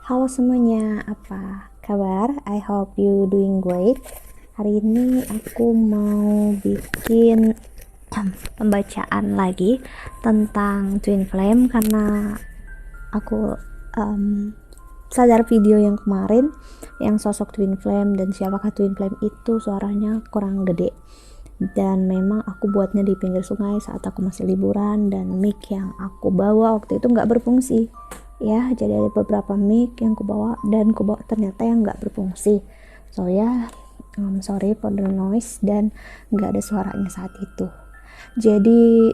Halo semuanya, apa kabar? I hope you doing great. Hari ini aku mau bikin pembacaan lagi tentang Twin Flame karena aku sadar video yang kemarin yang sosok Twin Flame dan siapakah Twin Flame itu suaranya kurang gede, dan memang aku buatnya di pinggir sungai saat aku masih liburan, dan mic yang aku bawa waktu itu nggak berfungsi ya. Jadi ada beberapa mic yang aku bawa dan aku bawa ternyata yang nggak berfungsi, so ya, sorry for the noise dan nggak ada suaranya saat itu. Jadi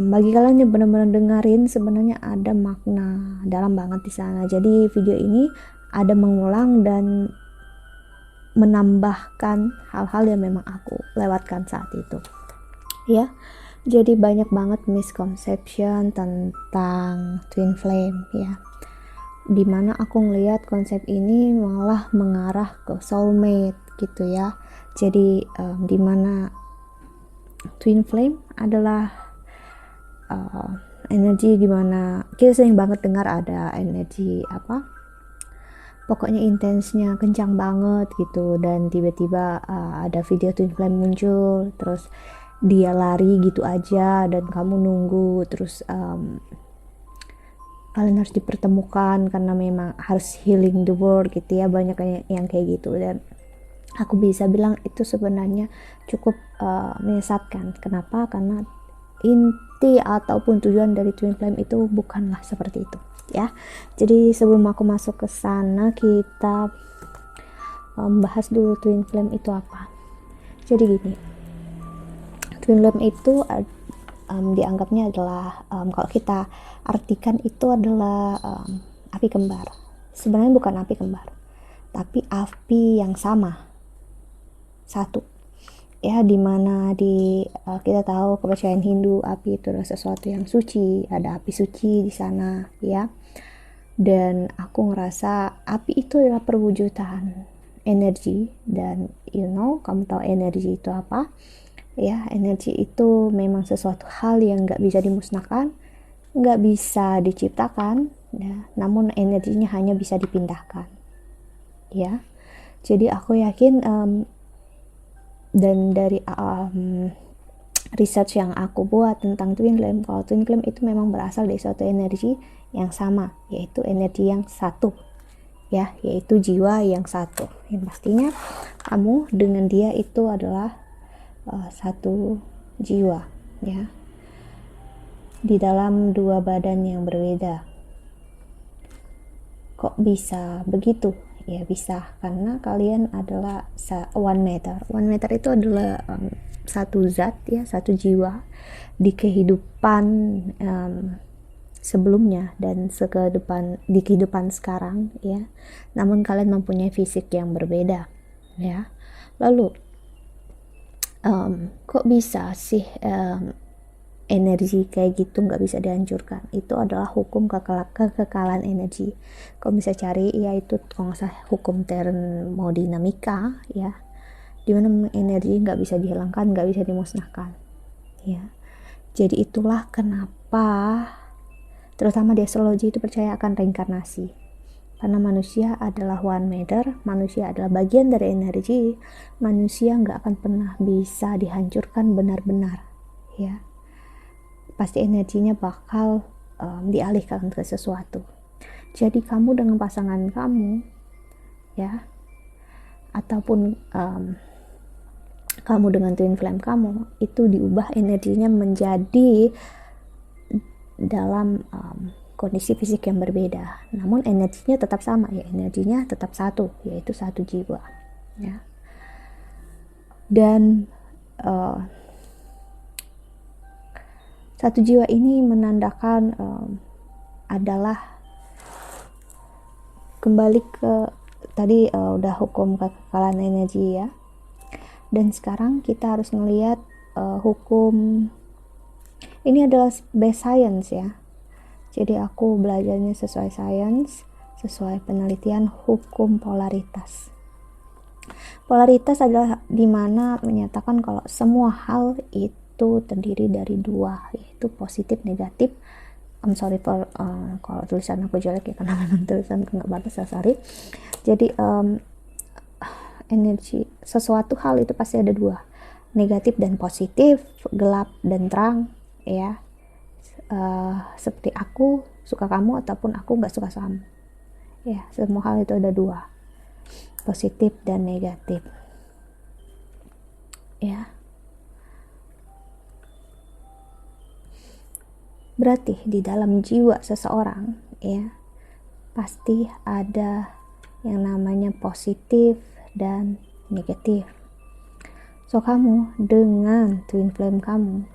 bagi kalian yang benar-benar dengerin, sebenarnya ada makna dalam banget di sana. Jadi video ini ada mengulang dan menambahkan hal-hal yang memang aku lewatkan saat itu ya. Jadi banyak banget misconception tentang Twin Flame ya, dimana aku ngelihat konsep ini malah mengarah ke soulmate gitu ya. Jadi dimana Twin Flame adalah energi dimana kita sering banget dengar ada energi apa, pokoknya intensnya kencang banget gitu, dan tiba-tiba ada video Twin Flame muncul terus dia lari gitu aja dan kamu nunggu terus, kalian harus dipertemukan karena memang harus healing the world gitu ya. Banyak yang kayak gitu, dan aku bisa bilang itu sebenarnya cukup menyesatkan. Kenapa? Karena inti ataupun tujuan dari Twin Flame itu bukanlah seperti itu ya. Jadi sebelum aku masuk ke sana, kita bahas dulu Twin Flame itu apa. Jadi gini, Twin Flame itu dianggapnya adalah, kalau kita artikan itu adalah api kembar. Sebenarnya bukan api kembar, tapi api yang sama, satu ya, dimana kita tahu kepercayaan Hindu api itu adalah sesuatu yang suci, ada api suci di sana ya. Dan aku ngerasa api itu adalah perwujudan energi, dan kamu tahu energi itu apa ya. Energi itu memang sesuatu hal yang nggak bisa dimusnahkan, nggak bisa diciptakan ya, namun energinya hanya bisa dipindahkan ya. Jadi aku yakin, dan dari research yang aku buat tentang Twin Flame, kalau Twin Flame itu memang berasal dari suatu energi yang sama, yaitu energi yang satu ya, yaitu jiwa yang satu, yang pastinya kamu dengan dia itu adalah satu jiwa ya, di dalam dua badan yang berbeda. Kok bisa begitu? Ya bisa, karena kalian adalah one matter. One matter itu adalah satu zat ya, satu jiwa di kehidupan sebelumnya dan di kehidupan sekarang ya. Namun kalian mempunyai fisik yang berbeda ya. Lalu kok bisa sih energi kayak gitu nggak bisa dihancurkan? Itu adalah hukum kekekalan energi. Kau bisa cari, yaitu kalau nggak salah hukum termodinamika ya, dimana energi nggak bisa dihilangkan, nggak bisa dimusnahkan ya. Jadi itulah kenapa terutama di astrologi itu percaya akan reinkarnasi, karena manusia adalah one matter, manusia adalah bagian dari energi. Manusia nggak akan pernah bisa dihancurkan benar-benar ya, pasti energinya bakal dialihkan ke sesuatu. Jadi kamu dengan pasangan kamu ya, ataupun kamu dengan Twin Flame kamu, itu diubah energinya menjadi dalam kondisi fisik yang berbeda, namun energinya tetap sama ya, energinya tetap satu, yaitu satu jiwa ya. Dan satu jiwa ini menandakan adalah kembali ke tadi, udah hukum kekekalan energi ya. Dan sekarang kita harus melihat hukum ini adalah base science ya. Jadi aku belajarnya sesuai science, sesuai penelitian hukum polaritas. Polaritas adalah dimana menyatakan kalau semua hal itu terdiri dari dua, yaitu positif negatif, I'm sorry for kalau tulisan aku jelek ya, karena memang tulisan aku nggak bagus, sorry. Jadi energi sesuatu hal itu pasti ada dua, negatif dan positif, gelap dan terang, ya. Seperti aku suka kamu ataupun aku nggak suka kamu, ya. Semua hal itu ada dua, positif dan negatif, ya. Berarti di dalam jiwa seseorang, ya, pasti ada yang namanya positif dan negatif. So kamu dengan twin flame kamu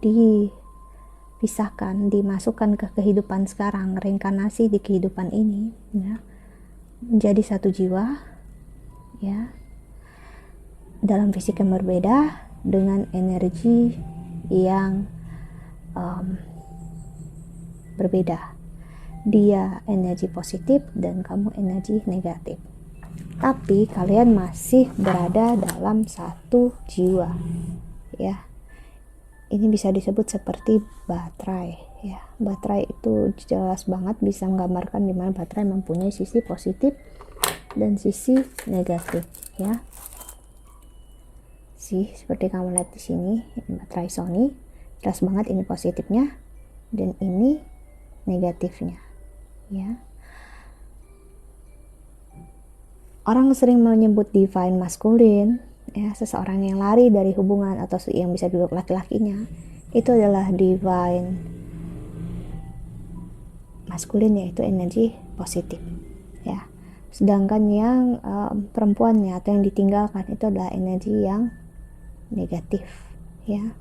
dipisahkan, dimasukkan ke kehidupan sekarang, reinkarnasi di kehidupan ini, ya, menjadi satu jiwa, ya, dalam fisik yang berbeda dengan energi yang berbeda. Dia energi positif dan kamu energi negatif, tapi kalian masih berada dalam satu jiwa, ya. Ini bisa disebut seperti baterai, ya. Baterai itu jelas banget bisa menggambarkan dimana baterai mempunyai sisi positif dan sisi negatif, ya. Seperti kamu lihat di sini, baterai Sony, jelas banget ini positifnya dan ini negatifnya, ya. Orang sering menyebut divine masculine, ya, seseorang yang lari dari hubungan atau yang bisa duduk laki-lakinya, itu adalah divine masculine, yaitu energi positif, ya. Sedangkan yang perempuannya atau yang ditinggalkan itu adalah energi yang negatif, ya.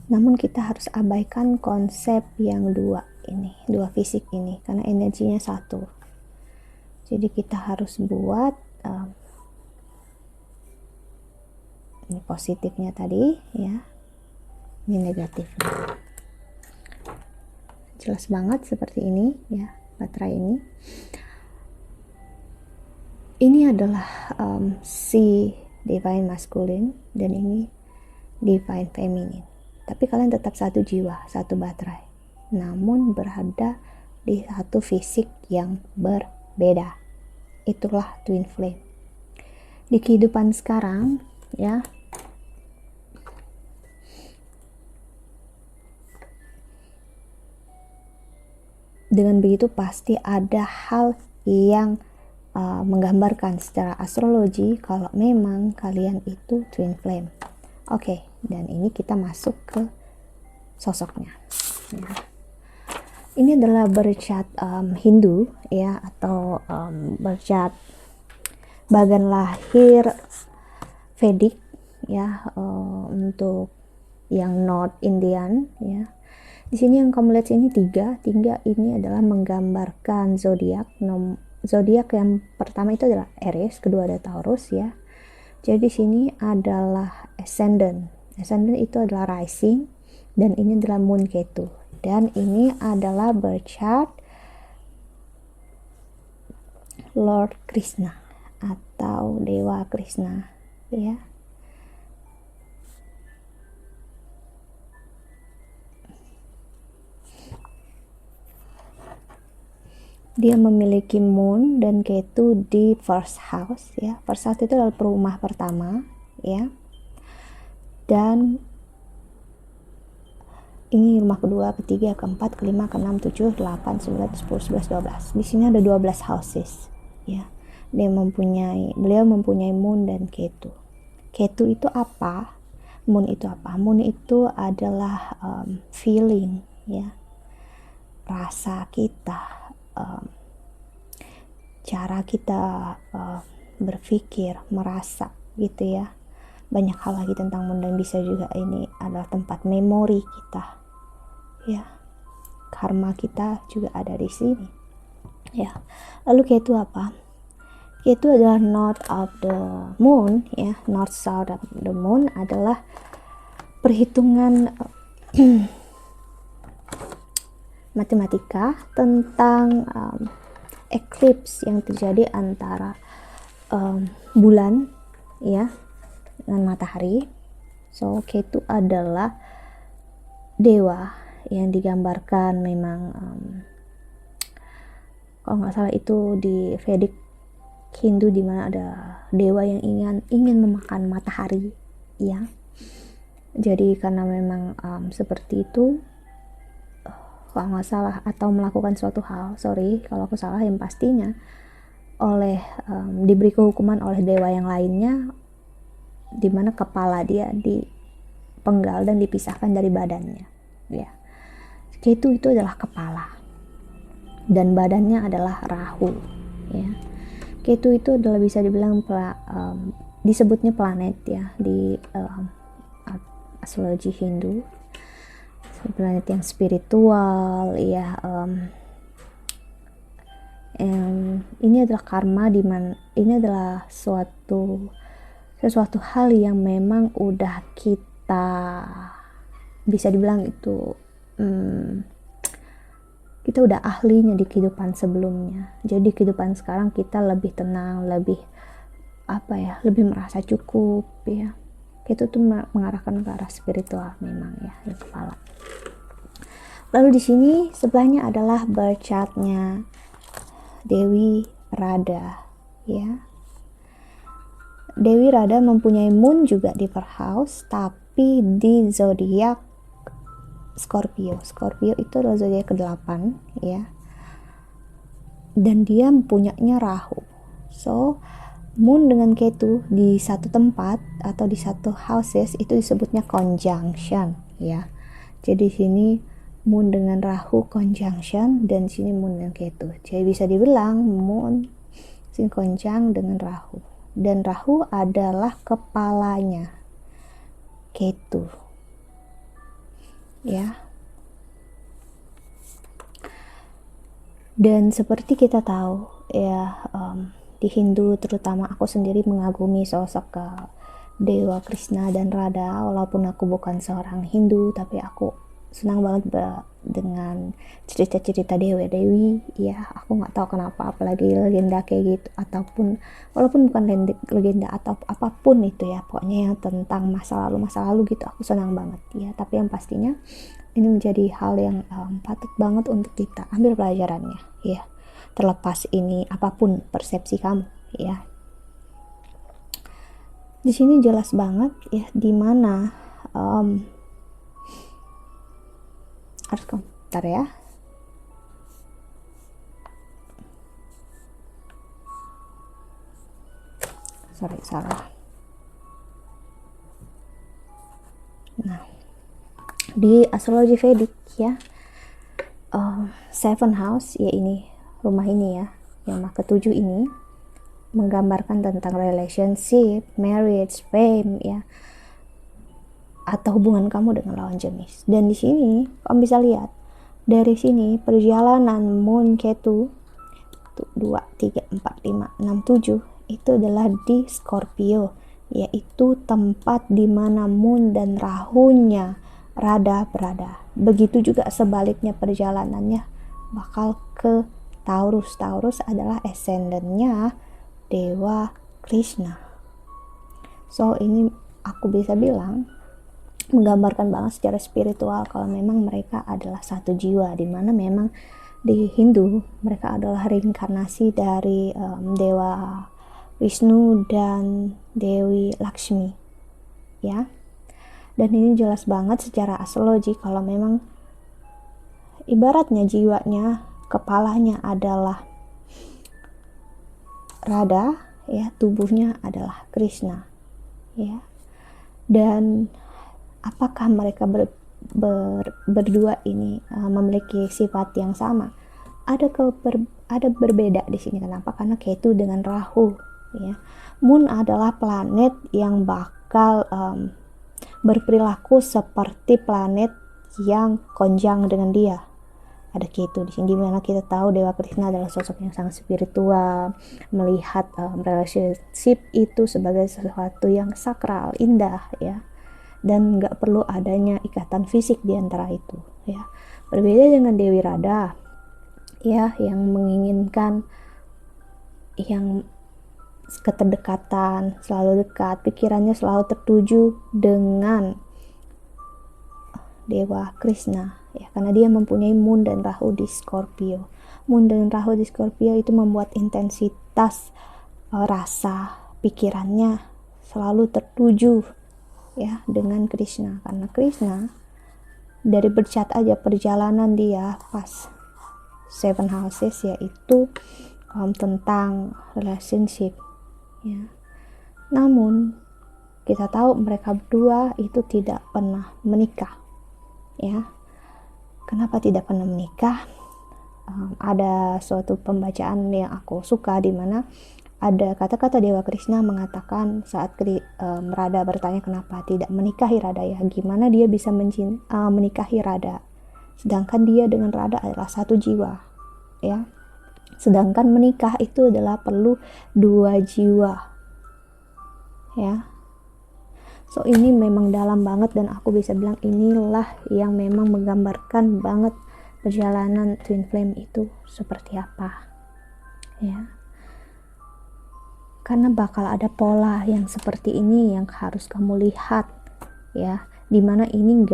Namun kita harus abaikan konsep yang dua fisik ini, karena energinya satu. Jadi kita harus buat ini positifnya tadi, ya, ini negatifnya. Jelas banget seperti ini, ya, baterai ini. Ini adalah si divine masculine dan ini divine feminine. Tapi kalian tetap satu jiwa, satu baterai, namun berada di satu fisik yang berbeda. Itulah twin flame. Di kehidupan sekarang, ya, dengan begitu pasti ada hal yang menggambarkan secara astrologi kalau memang kalian itu twin flame. Oke, dan ini kita masuk ke sosoknya, ya. Ini adalah bercat Hindu, ya, atau bercat bagan lahir Vedic, ya, untuk yang North Indian, ya. Di sini yang kamu lihat ini tiga ini adalah menggambarkan zodiak. Zodiak yang pertama itu adalah Aries, kedua ada Taurus, ya. Jadi sini adalah ascendant itu adalah rising, dan ini adalah moon Ketu, dan ini adalah berchart Lord Krishna atau Dewa Krishna, ya. Dia memiliki moon dan Ketu di first house, ya. First house itu adalah rumah pertama, ya. Dan ini rumah kedua, ketiga, keempat, kelima, keenam, 7, 8, 9, 10, 11, 12. Di sini ada 12 houses, ya. Beliau mempunyai moon dan Ketu. Ketu itu apa? Moon itu apa? Moon itu adalah feeling, ya. Rasa kita, cara kita berpikir, merasa, gitu, ya. Banyak hal lagi tentang moon, dan bisa juga ini adalah tempat memori kita, ya. Karma kita juga ada di sini, ya. Lalu Ketu apa? Ketu adalah north of the moon, ya. North south of the moon adalah perhitungan matematika tentang eclipse yang terjadi antara bulan, ya, dengan matahari. So Ketu adalah dewa yang digambarkan memang kalau nggak salah itu di Vedic Hindu, di mana ada dewa yang ingin memakan matahari, ya. Jadi karena memang seperti itu, kalau nggak salah, atau melakukan suatu hal, sorry kalau aku salah, yang pastinya diberi kehukuman oleh dewa yang lainnya, di mana kepala dia dipenggal dan dipisahkan dari badannya, ya. Ketu itu adalah kepala dan badannya adalah Rahu, ya. Ketu itu adalah bisa dibilang disebutnya planet, ya, di astrologi Hindu, planet yang spiritual, ya. Ini adalah karma, ini adalah sesuatu hal yang memang udah kita bisa dibilang itu kita udah ahlinya di kehidupan sebelumnya. Jadi kehidupan sekarang kita lebih tenang, lebih lebih merasa cukup, ya. Itu tuh mengarahkan ke arah spiritual memang, ya, di kepala. Lalu di sini sebelahnya adalah birth chart-nya Dewi Radha, ya. Dewi Radha mempunyai moon juga di first house, tapi di zodiak Scorpio. Scorpio itu adalah zodiak ke-8, ya. Dan dia mempunyainya Rahu. So moon dengan Ketu di satu tempat atau di satu houses itu disebutnya conjunction, ya. Jadi sini moon dengan Rahu conjunction, dan sini moon dengan Ketu. Jadi bisa dibilang moon sini conjunct dengan Rahu, dan Rahu adalah kepalanya Ketu, ya. Dan seperti kita tahu, ya, di Hindu terutama aku sendiri mengagumi sosok Dewa Krishna dan Radha. Walaupun aku bukan seorang Hindu, tapi aku senang banget dengan cerita-cerita dewa-dewi, ya. Aku nggak tahu kenapa, apalagi legenda kayak gitu, ataupun walaupun bukan legenda atau apapun itu, ya, pokoknya yang tentang masa lalu gitu, aku senang banget, ya. Tapi yang pastinya ini menjadi hal yang patut banget untuk kita ambil pelajarannya, ya. Terlepas ini apapun persepsi kamu, ya. Di sini jelas banget, ya, di mana harus komentar, ya. Sorry, salah. Nah, di astrologi Vedic, ya, seven house, ya, ini rumah ini, ya, yang ke-7 ini menggambarkan tentang relationship, marriage, fame, ya, atau hubungan kamu dengan lawan jenis. Dan di sini kamu bisa lihat dari sini perjalanan moon Ketu 2, 3, 4, 5, 6, 7 itu adalah di Scorpio, yaitu tempat di mana moon dan Rahunya Radha berada. Begitu juga sebaliknya perjalanannya bakal ke Taurus. Taurus adalah ascendennya Dewa Krishna. So ini aku bisa bilang menggambarkan banget secara spiritual kalau memang mereka adalah satu jiwa, di mana memang di Hindu mereka adalah reinkarnasi dari Dewa Wisnu dan Dewi Lakshmi, ya. Dan ini jelas banget secara astrologi kalau memang ibaratnya jiwanya, kepalanya adalah Radha, ya, tubuhnya adalah Krishna, ya. Dan apakah mereka berdua ini memiliki sifat yang sama? Ada berbeda di sini. Kenapa? Karena Ketu dengan Rahu, ya. Moon adalah planet yang bakal berperilaku seperti planet yang konjang dengan dia. Ada Ketu di sini, dimana kita tahu Dewa Krishna adalah sosok yang sangat spiritual, melihat relationship itu sebagai sesuatu yang sakral, indah, ya, dan nggak perlu adanya ikatan fisik di antara itu, ya. Berbeda dengan Dewi Radha, ya, yang menginginkan yang keterdekatan, selalu dekat, pikirannya selalu tertuju dengan Dewa Krishna, ya, karena dia mempunyai Moon dan Rahu di Scorpio. Moon dan Rahu di Scorpio itu membuat intensitas rasa pikirannya selalu tertuju, ya, dengan Krishna, karena Krishna dari bercat aja perjalanan dia pas seven houses, yaitu tentang relationship, ya. Namun kita tahu mereka berdua itu tidak pernah menikah, ya. Kenapa tidak pernah menikah? Ada suatu pembacaan yang aku suka di mana ada kata-kata Dewa Krishna mengatakan saat Radha bertanya kenapa tidak menikahi Radha, ya, gimana dia bisa menikahi Radha sedangkan dia dengan Radha adalah satu jiwa, ya. Sedangkan menikah itu adalah perlu dua jiwa, ya. So ini memang dalam banget, dan aku bisa bilang inilah yang memang menggambarkan banget perjalanan twin flame itu seperti apa, ya. Karena bakal ada pola yang seperti ini yang harus kamu lihat, ya, dimana ini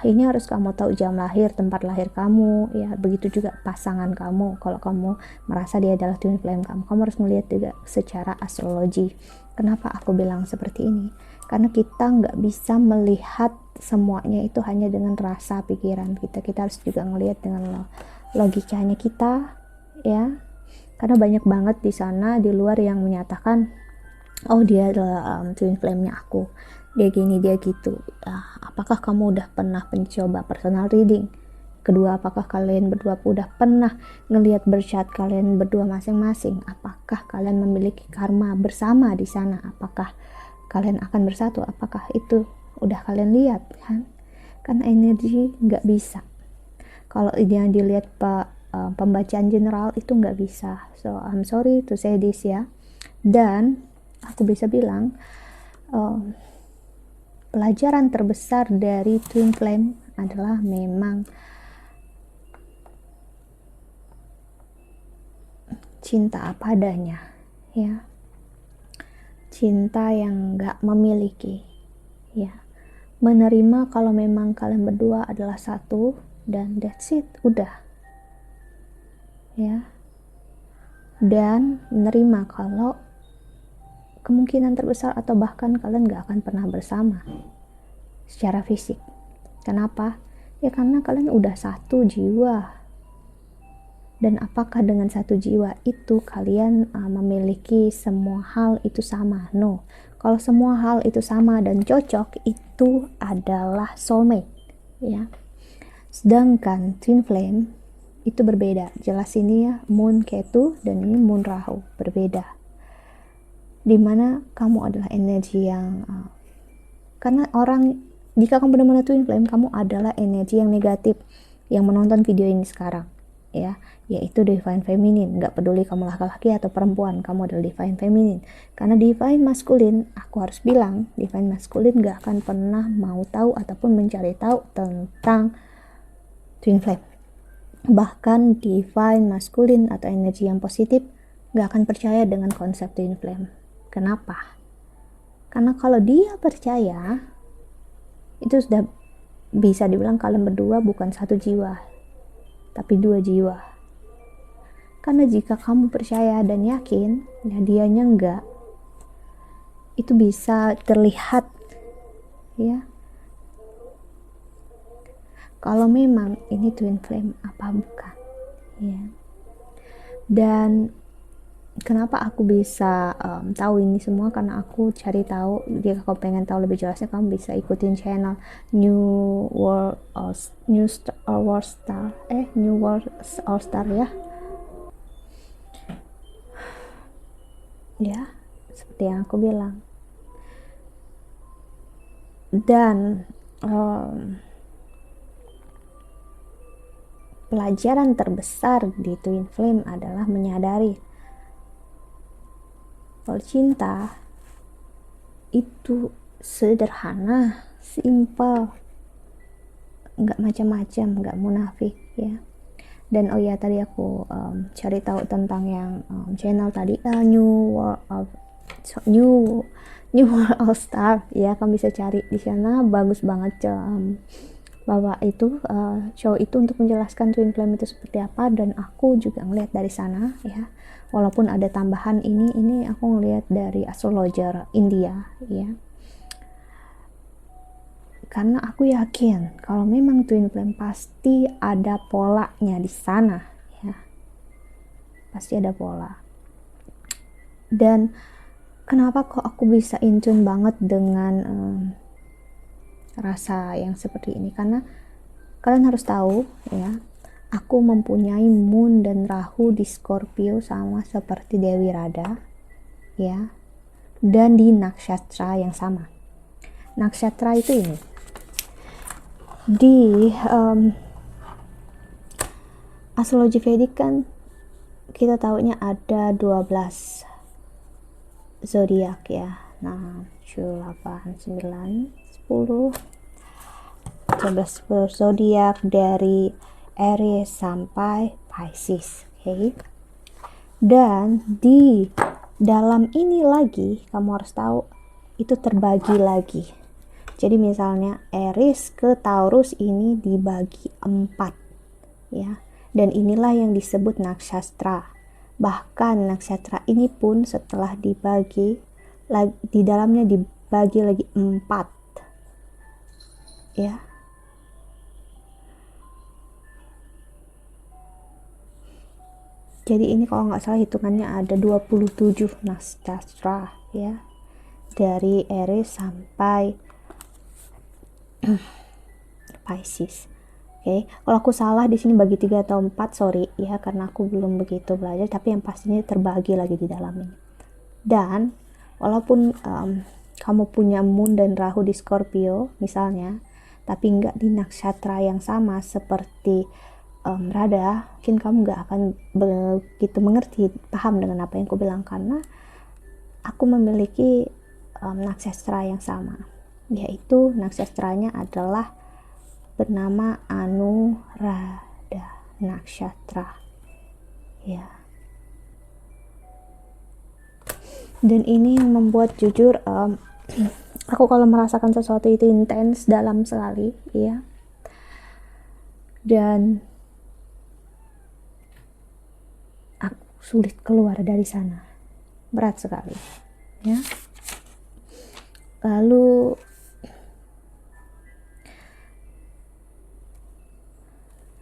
ini harus kamu tahu jam lahir, tempat lahir kamu, ya. Begitu juga pasangan kamu, kalau kamu merasa dia adalah twin flame kamu harus melihat juga secara astrologi. Kenapa aku bilang seperti ini? Karena kita nggak bisa melihat semuanya itu hanya dengan rasa pikiran kita harus juga ngelihat dengan logikanya kita, ya. Karena banyak banget di sana di luar yang menyatakan oh dia adalah twin flame-nya aku, dia gini dia gitu. Apakah kamu udah pernah mencoba personal reading? Kedua, apakah kalian berdua udah pernah ngelihat berchat kalian berdua masing-masing? Apakah kalian memiliki karma bersama di sana? Apakah kalian akan bersatu? Apakah itu udah kalian lihat, kan? Karena energi nggak bisa. Kalau yang dilihat pembacaan general itu nggak bisa. So I'm sorry to say this, ya. Dan aku bisa bilang pelajaran terbesar dari twin flame adalah memang cinta apa adanya, ya. Cinta yang nggak memiliki, ya. Menerima kalau memang kalian berdua adalah satu, dan that's it, udah, ya. Dan menerima kalau kemungkinan terbesar atau bahkan kalian gak akan pernah bersama secara fisik. Kenapa? Ya karena kalian udah satu jiwa. Dan apakah dengan satu jiwa itu kalian memiliki semua hal itu sama? No. Kalau semua hal itu sama dan cocok, itu adalah soulmate, ya. Sedangkan twin flame itu berbeda. Jelas ini, ya, Moon Ketu dan ini Moon Rahu, berbeda. Dimana kamu adalah energi yang karena jika kamu benar-benar twin flame, kamu adalah energi yang negatif yang menonton video ini sekarang, ya, yaitu divine feminine. Gak peduli kamu laki-laki atau perempuan, kamu adalah divine feminine. Karena divine masculine, aku harus bilang, divine masculine gak akan pernah mau tahu ataupun mencari tahu tentang twin flame. Bahkan divine masculine atau energi yang positif gak akan percaya dengan konsep twin flame. Kenapa? Karena kalau dia percaya, itu sudah bisa dibilang kalian berdua bukan satu jiwa, tapi dua jiwa. Karena jika kamu percaya dan yakin, ya dianya enggak, itu bisa terlihat, ya. Kalau memang ini twin flame apa bukan, ya. Dan kenapa aku bisa tahu ini semua? Karena aku cari tahu. Jika kamu pengen tahu lebih jelasnya, kamu bisa ikutin channel New World All Star, ya. Ya, seperti yang aku bilang. Dan pelajaran terbesar di twin flame adalah menyadari kalau cinta itu sederhana, simple, nggak macam-macam, nggak munafik, ya. Dan oh ya, tadi aku cari tahu tentang yang channel tadi, New World of New World All Star ya, kamu bisa cari di sana, bagus banget bahwa itu show itu untuk menjelaskan twin flame itu seperti apa, dan aku juga ngeliat dari sana ya, walaupun ada tambahan ini aku ngeliat dari astrologer India ya, karena aku yakin kalau memang twin flame pasti ada polanya di sana ya, pasti ada pola. Dan kenapa kok aku bisa in tune banget dengan rasa yang seperti ini, karena kalian harus tahu ya, aku mempunyai moon dan rahu di Scorpio sama seperti Dewi Rada ya, dan di nakshatra yang sama. Nakshatra itu ini di astrologi Vedic kan kita taunya ada 12 zodiak ya. Nah, 7, 8, 9, 10 12 zodiak dari Aries sampai Pisces, oke. Okay? Dan di dalam ini lagi kamu harus tahu itu terbagi lagi. Jadi misalnya Aries ke Taurus ini dibagi 4 ya. Dan inilah yang disebut nakshatra. Bahkan nakshatra ini pun setelah dibagi di dalamnya dibagi lagi 4 ya. Jadi ini kalau nggak salah hitungannya ada 27 nakshatra ya, dari Aries sampai Pisces. Oke, kalau aku salah di sini bagi 3 atau 4, sorry ya, karena aku belum begitu belajar, tapi yang pastinya terbagi lagi di dalam ini. Dan walaupun kamu punya moon dan rahu di Scorpio misalnya, tapi nggak di nakshatra yang sama seperti Rada, mungkin kamu nggak akan begitu mengerti, paham dengan apa yang aku bilang, karena aku memiliki nakshatra yang sama, yaitu naksastranya adalah bernama Anuradha Nakshatra ya. Dan ini yang membuat jujur aku kalau merasakan sesuatu itu intens, dalam sekali ya, dan aku sulit keluar dari sana, berat sekali ya. Lalu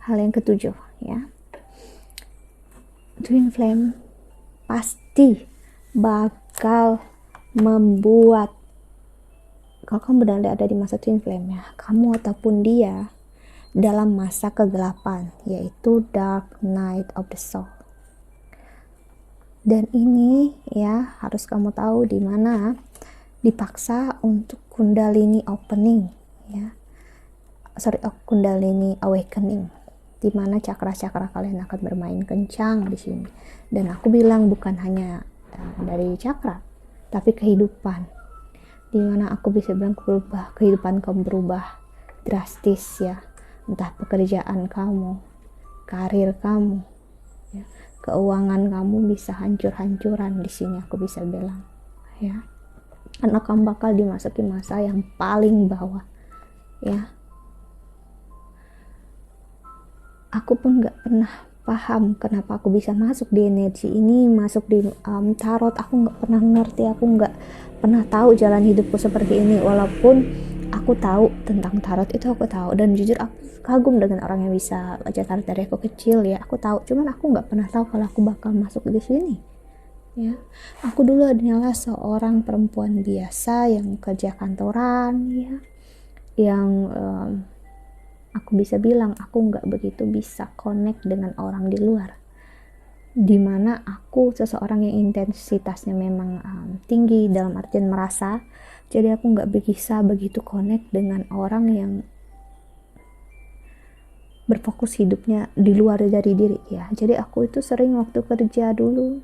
hal yang ketujuh ya, twin flame pasti bakal membuat, kalau kamu benar-benar ada di masa twin flame ya, kamu ataupun dia dalam masa kegelapan, yaitu dark night of the soul. Dan ini ya harus kamu tahu, di mana dipaksa untuk kundalini opening ya, kundalini awakening, di mana cakra-cakra kalian akan bermain kencang di sini. Dan aku bilang bukan hanya dari cakra, tapi kehidupan, di mana aku bisa bilang kehidupan kamu berubah drastis ya, entah pekerjaan kamu, karir kamu ya, keuangan kamu bisa hancur-hancuran di sini, aku bisa bilang ya, karena kamu bakal dimasuki masa yang paling bawah ya. Aku pun gak pernah paham kenapa aku bisa masuk di energi ini, masuk di tarot. Aku gak pernah ngerti, aku gak pernah tahu jalan hidupku seperti ini. Walaupun aku tahu tentang tarot itu, aku tahu, dan jujur aku kagum dengan orang yang bisa baca tarot dari aku kecil ya, aku tahu. Cuman aku gak pernah tahu kalau aku bakal masuk di sini ya. Aku dulu adalah seorang perempuan biasa yang kerja kantoran ya, yang aku bisa bilang aku nggak begitu bisa connect dengan orang di luar, dimana aku seseorang yang intensitasnya memang tinggi dalam artian merasa, jadi aku nggak bisa begitu connect dengan orang yang berfokus hidupnya di luar dari diri ya. Jadi aku itu sering waktu kerja dulu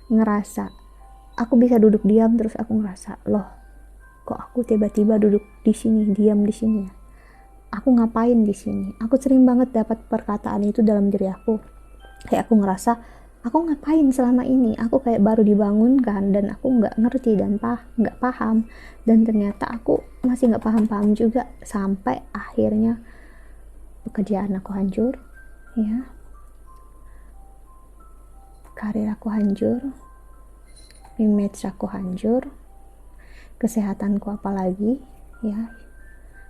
ngerasa aku bisa duduk diam, terus aku ngerasa, loh kok aku tiba-tiba duduk di sini, diam di sini ya. aku ngapain di sini. Aku sering banget dapat perkataan itu dalam diri aku. Kayak aku ngerasa, aku ngapain selama ini? Aku kayak baru dibangunkan dan aku nggak ngerti dan nggak paham. Dan ternyata aku masih nggak paham-paham juga sampai akhirnya pekerjaan aku hancur, ya, karir aku hancur, image aku hancur, kesehatanku apalagi, ya.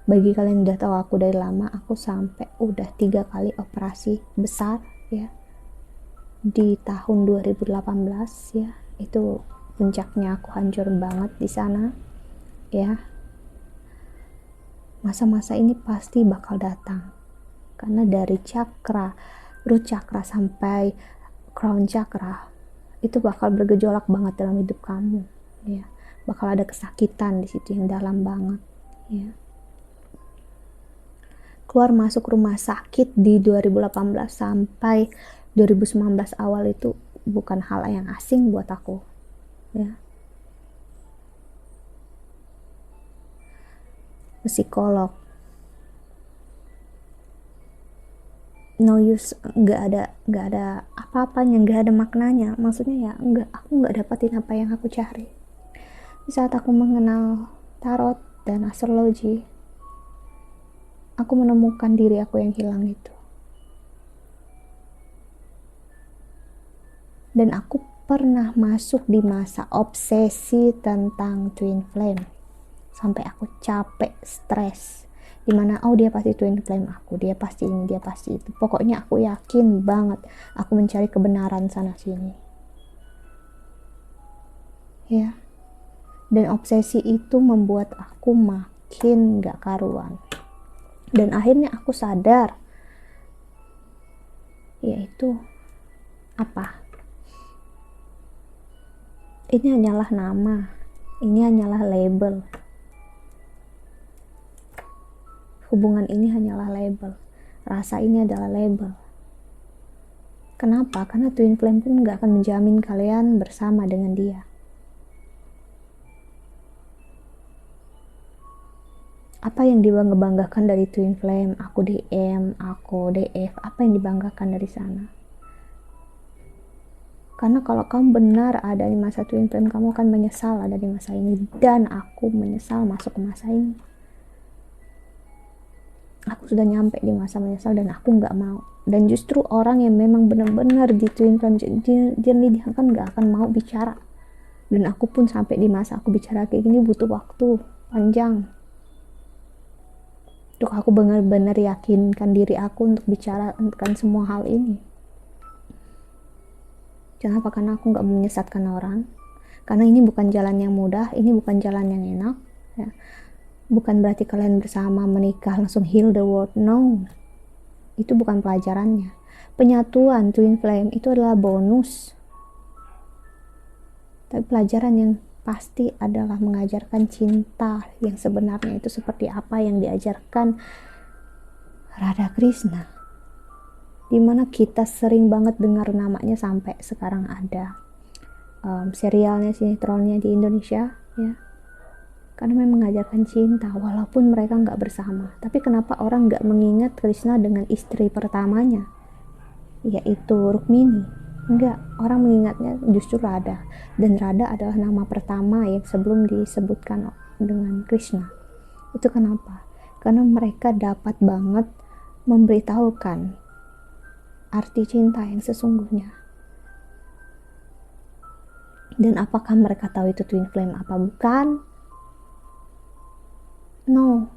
Bagi kalian udah tahu aku dari lama, aku sampai udah 3 kali operasi besar, ya, di tahun 2018, ya. Itu puncaknya aku hancur banget di sana, ya. Masa-masa ini pasti bakal datang, karena dari chakra, root chakra sampai crown chakra itu bakal bergejolak banget dalam hidup kamu, ya. Bakal ada kesakitan di situ yang dalam banget, ya. Keluar masuk rumah sakit di 2018 sampai 2019 awal itu bukan hal yang asing buat aku, ya. Psikolog, no use, nggak ada apa-apanya, nggak ada maknanya. Maksudnya ya aku nggak dapatin apa yang aku cari. Di saat aku mengenal tarot dan astrologi, aku menemukan diri aku yang hilang itu. Dan aku pernah masuk di masa obsesi tentang twin flame sampai aku capek, stres, dimana dia pasti twin flame aku, dia pasti ini, dia pasti itu. Pokoknya aku yakin banget aku mencari kebenaran sana sini, ya. Dan obsesi itu membuat aku makin gak karuan, dan akhirnya aku sadar, yaitu apa, ini hanyalah nama, ini hanyalah label. Hubungan ini hanyalah label. Rasa ini adalah label. Kenapa? Karena twin flame pun gak akan menjamin kalian bersama dengan dia. Apa yang dibanggakan dari twin flame? Aku DM, aku DF. Apa yang dibanggakan dari sana? Karena kalau kamu benar ada di masa twin flame, kamu akan menyesal ada di masa ini. Dan aku menyesal masuk ke masa ini. Aku sudah nyampe di masa menyesal dan aku nggak mau. Dan justru orang yang memang benar-benar di twin flame jernih, dia kan nggak akan mau bicara. Dan aku pun sampai di masa aku bicara kayak gini butuh waktu panjang untuk aku benar-benar yakinkan diri aku untuk bicara tentang semua hal ini. Kenapa? Karena aku nggak menyesatkan orang. Karena ini bukan jalan yang mudah, ini bukan jalan yang enak, ya. Bukan berarti kalian bersama menikah langsung heal the world, no. Itu bukan pelajarannya. Penyatuan twin flame itu adalah bonus. Tapi pelajaran yang pasti adalah mengajarkan cinta yang sebenarnya itu seperti apa yang diajarkan Radha Krishna. Dimana kita sering banget dengar namanya sampai sekarang ada serialnya, sinetronnya di Indonesia, ya. Karena memang mengajarkan cinta walaupun mereka nggak bersama. Tapi kenapa orang nggak mengingat Krishna dengan istri pertamanya, yaitu Rukmini? Enggak, orang mengingatnya justru Radha. Dan Radha adalah nama pertama yang sebelum disebutkan dengan Krishna. Itu kenapa? Karena mereka dapat banget memberitahukan arti cinta yang sesungguhnya. Dan apakah mereka tahu itu twin flame apa bukan? No,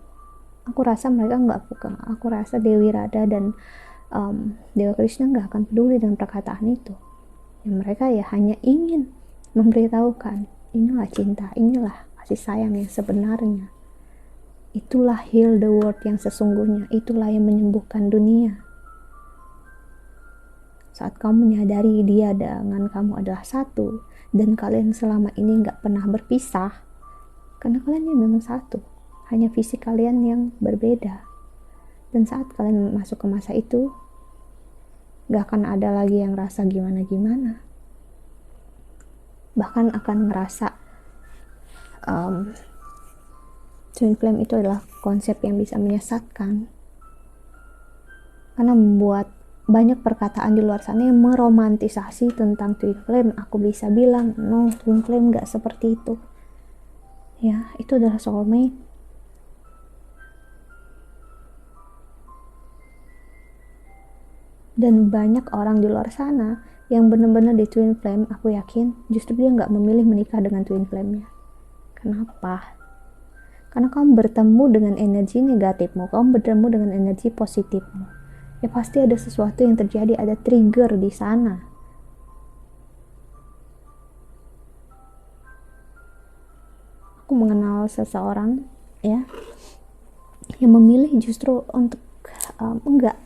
aku rasa mereka nggak bukan. Aku rasa Dewi Radha dan Dewa Krishna nggak akan peduli dengan perkataan itu. Ya, mereka ya hanya ingin memberitahukan inilah cinta, inilah kasih sayang yang sebenarnya. Itulah heal the world yang sesungguhnya. Itulah yang menyembuhkan dunia. Saat kamu menyadari dia dengan kamu adalah satu, dan kalian selama ini nggak pernah berpisah, karena kalian memang satu. Hanya fisik kalian yang berbeda. Dan saat kalian masuk ke masa itu, gak akan ada lagi yang rasa gimana-gimana. Bahkan akan ngerasa twin flame itu adalah konsep yang bisa menyesatkan. karena membuat banyak perkataan di luar sana yang meromantisasi tentang twin flame. Aku bisa bilang no, twin flame gak seperti itu ya, itu adalah soulmate. Dan banyak orang di luar sana yang benar-benar di twin flame, aku yakin justru dia nggak memilih menikah dengan twin flame-nya. Kenapa? Karena kamu bertemu dengan energi negatifmu, kamu bertemu dengan energi positifmu, ya pasti ada sesuatu yang terjadi, ada trigger di sana. Aku mengenal seseorang ya yang memilih justru untuk enggak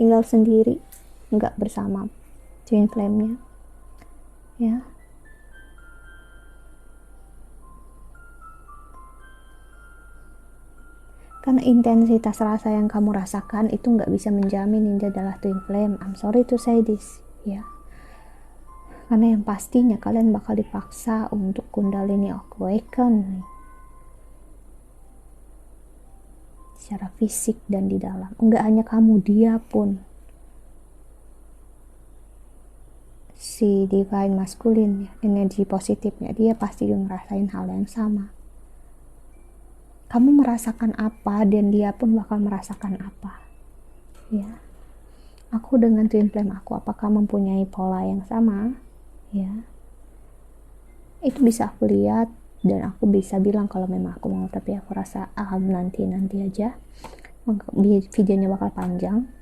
tinggal sendiri, enggak bersama twin flame-nya ya. Karena intensitas rasa yang kamu rasakan itu nggak bisa menjamin ini adalah twin flame. I'm sorry to say this ya, karena yang pastinya kalian bakal dipaksa untuk kundalini awaken secara fisik dan di dalam. Enggak hanya kamu, dia pun, si divine masculine ya, energi positifnya dia pasti ngerasain hal yang sama. Kamu merasakan apa dan dia pun bakal merasakan apa ya. Aku dengan twin flame aku, apakah mempunyai pola yang sama ya, itu bisa aku lihat dan aku bisa bilang kalau memang aku mau, tapi aku rasa nanti aja, videonya bakal panjang.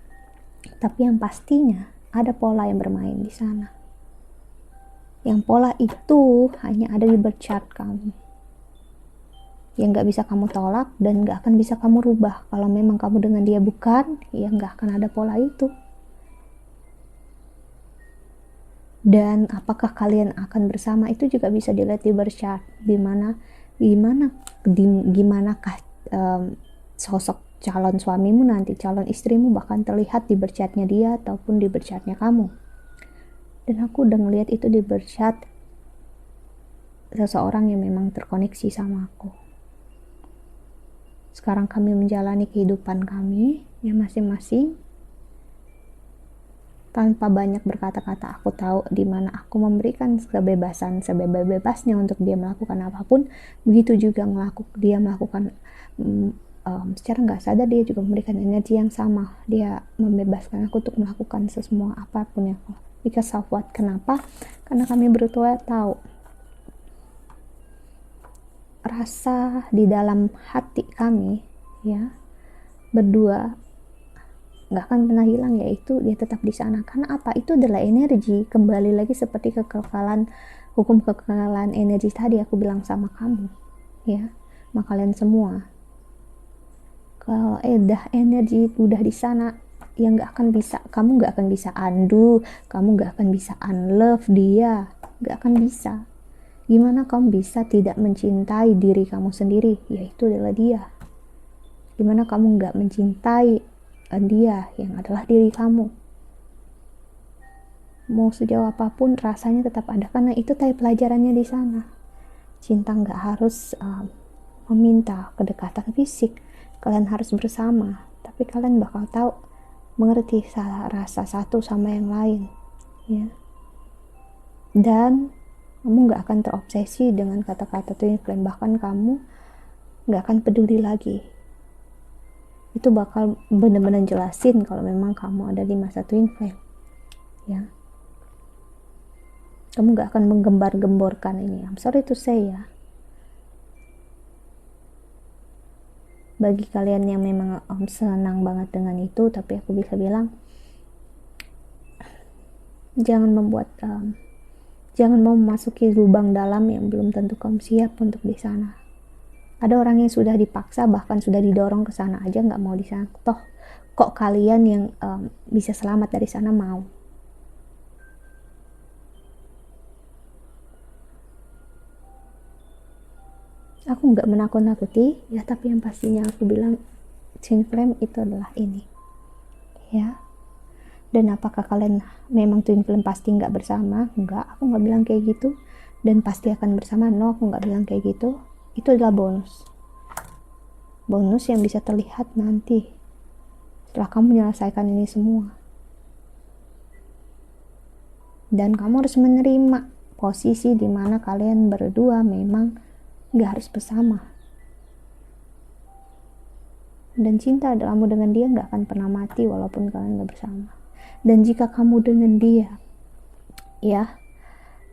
Tapi yang pastinya ada pola yang bermain di sana, yang pola itu hanya ada di birth chart kamu, yang gak bisa kamu tolak dan gak akan bisa kamu rubah. Kalau memang kamu dengan dia bukan, ya gak akan ada pola itu. Dan apakah kalian akan bersama itu juga bisa dilihat di birth chart, gimanakah sosok calon suamimu nanti, calon istrimu bahkan terlihat di birth chartnya dia ataupun di birth chartnya kamu. Dan aku udah ngeliat itu di birth chart seseorang yang memang terkoneksi sama aku. Sekarang kami menjalani kehidupan kami ya masing-masing tanpa banyak berkata-kata. Aku tahu di mana aku memberikan kebebasan sebebas-bebasnya untuk dia melakukan apapun. Begitu juga dia melakukan secara nggak sadar, dia juga memberikan energi yang sama. Dia membebaskan aku untuk melakukan semua apapun yang aku. Because of what? Kenapa? Karena kami berdua tahu rasa di dalam hati kami ya berdua nggak akan pernah hilang, yaitu dia tetap di sana. Karena apa? Itu adalah energi. Kembali lagi seperti hukum kekekalan energi tadi aku bilang sama kamu ya, sama kalian semua. Kalau energi udah di sana, ya kamu nggak akan bisa undo, kamu nggak akan bisa unlove dia, nggak akan bisa. Gimana kamu bisa tidak mencintai diri kamu sendiri? Yaitu adalah dia. Gimana kamu nggak mencintai dia yang adalah diri kamu? Mau sejauh apapun rasanya tetap ada, karena itu pelajarannya di sana. Cinta nggak harus meminta kedekatan fisik, kalian harus bersama, tapi kalian bakal tahu mengerti rasa satu sama yang lain ya. Dan kamu nggak akan terobsesi dengan kata-kata twin flame, bahkan kamu nggak akan peduli lagi. Itu bakal benar-benar jelasin kalau memang kamu ada di masa twin flame ya. Kamu gak akan menggembar-gemborkan ini. I'm sorry to say ya, bagi kalian yang memang senang banget dengan itu, tapi aku bisa bilang jangan mau memasuki lubang dalam yang belum tentu kamu siap untuk di sana. Ada orang yang sudah dipaksa, bahkan sudah didorong ke sana aja nggak mau di sana. Toh kok kalian yang bisa selamat dari sana mau? Aku nggak menakut-nakuti ya, tapi yang pastinya aku bilang twin flame itu adalah ini ya. Dan apakah kalian memang twin flame pasti nggak bersama? Enggak, aku nggak bilang kayak gitu. Dan pasti akan bersama? No, aku nggak bilang kayak gitu. Itu adalah bonus yang bisa terlihat nanti setelah kamu menyelesaikan ini semua. Dan kamu harus menerima posisi di mana kalian berdua memang gak harus bersama. Dan cinta kamu dengan dia gak akan pernah mati walaupun kalian gak bersama. Dan jika kamu dengan dia, ya,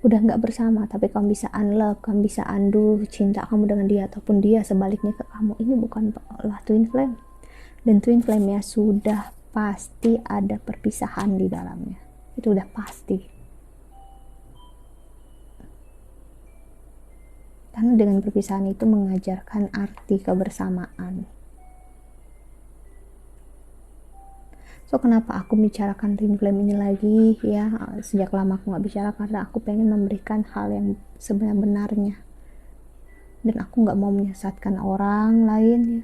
udah gak bersama, tapi kamu bisa unlove, kamu bisa undo cinta kamu dengan dia, ataupun dia sebaliknya ke kamu, ini bukanlah twin flame. Dan twin flame ya sudah pasti ada perpisahan di dalamnya. Itu udah pasti. Karena dengan perpisahan itu mengajarkan arti kebersamaan. So kenapa aku bicarakan twin flame ini lagi ya, sejak lama aku gak bicara, karena aku pengen memberikan hal yang sebenarnya. Dan aku gak mau menyesatkan orang lain ya.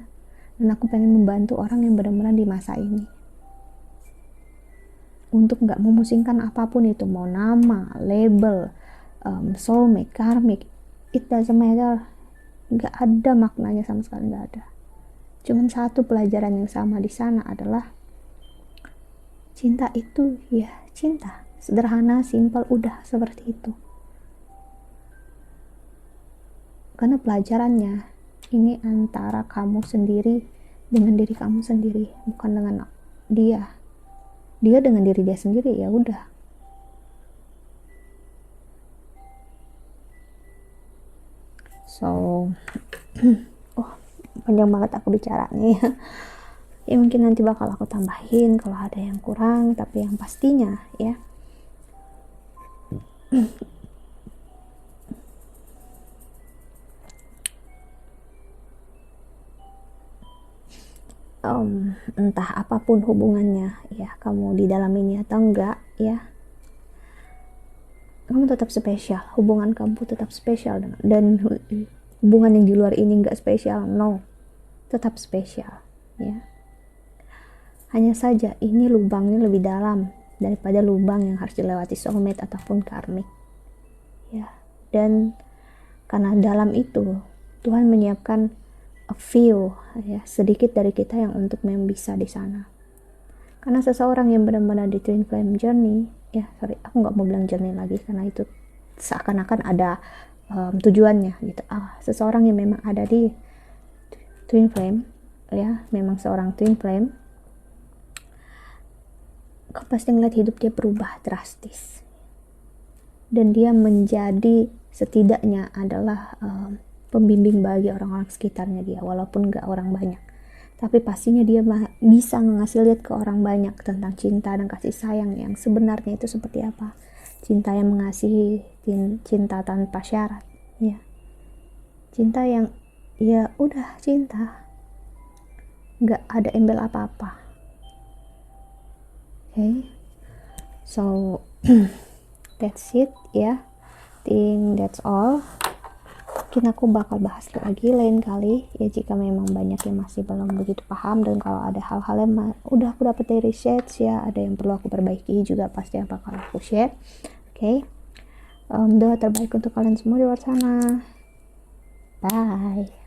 Dan aku pengen membantu orang yang benar-benar di masa ini. Untuk gak memusingkan apapun itu, mau nama, label, soulmate, karmic, it doesn't matter. Gak ada maknanya sama sekali, gak ada. Cuman satu pelajaran yang sama di sana adalah cinta itu ya cinta, sederhana, simpel, udah seperti itu. Karena pelajarannya ini antara kamu sendiri dengan diri kamu sendiri, bukan dengan dia dengan diri dia sendiri, ya udah. So oh panjang banget aku bicara nih. Ya mungkin nanti bakal aku tambahin kalau ada yang kurang, tapi yang pastinya ya entah apapun hubungannya ya, kamu di dalam ini atau enggak ya, kamu tetap spesial, hubungan kamu tetap spesial, dan hubungan yang di luar ini enggak spesial, no, tetap spesial ya. Hanya saja ini lubangnya lebih dalam daripada lubang yang harus dilewati soulmate ataupun karmic ya. Dan karena dalam itu Tuhan menyiapkan a few ya, sedikit dari kita yang untuk bisa di sana. Karena seseorang yang benar-benar di twin flame journey ya, aku nggak mau bilang journey lagi karena itu seakan-akan ada tujuannya gitu. Seseorang yang memang ada di twin flame ya, memang seorang twin flame, kau pasti ngeliat hidup dia berubah drastis, dan dia menjadi setidaknya adalah pembimbing bagi orang-orang sekitarnya dia, walaupun gak orang banyak, tapi pastinya dia bisa ngasih lihat ke orang banyak tentang cinta dan kasih sayang yang sebenarnya itu seperti apa. Cinta yang mengasihi, cinta tanpa syarat ya, cinta yang ya udah cinta, gak ada embel apa-apa. Okay, so that's it ya, think that's all. Mungkin aku bakal bahas lagi lain kali ya, jika memang banyak yang masih belum begitu paham, dan kalau ada hal-hal yang udah aku dapat dari research ya, ada yang perlu aku perbaiki juga, pasti yang bakal aku share. Oke, doa terbaik untuk kalian semua di luar sana. Bye.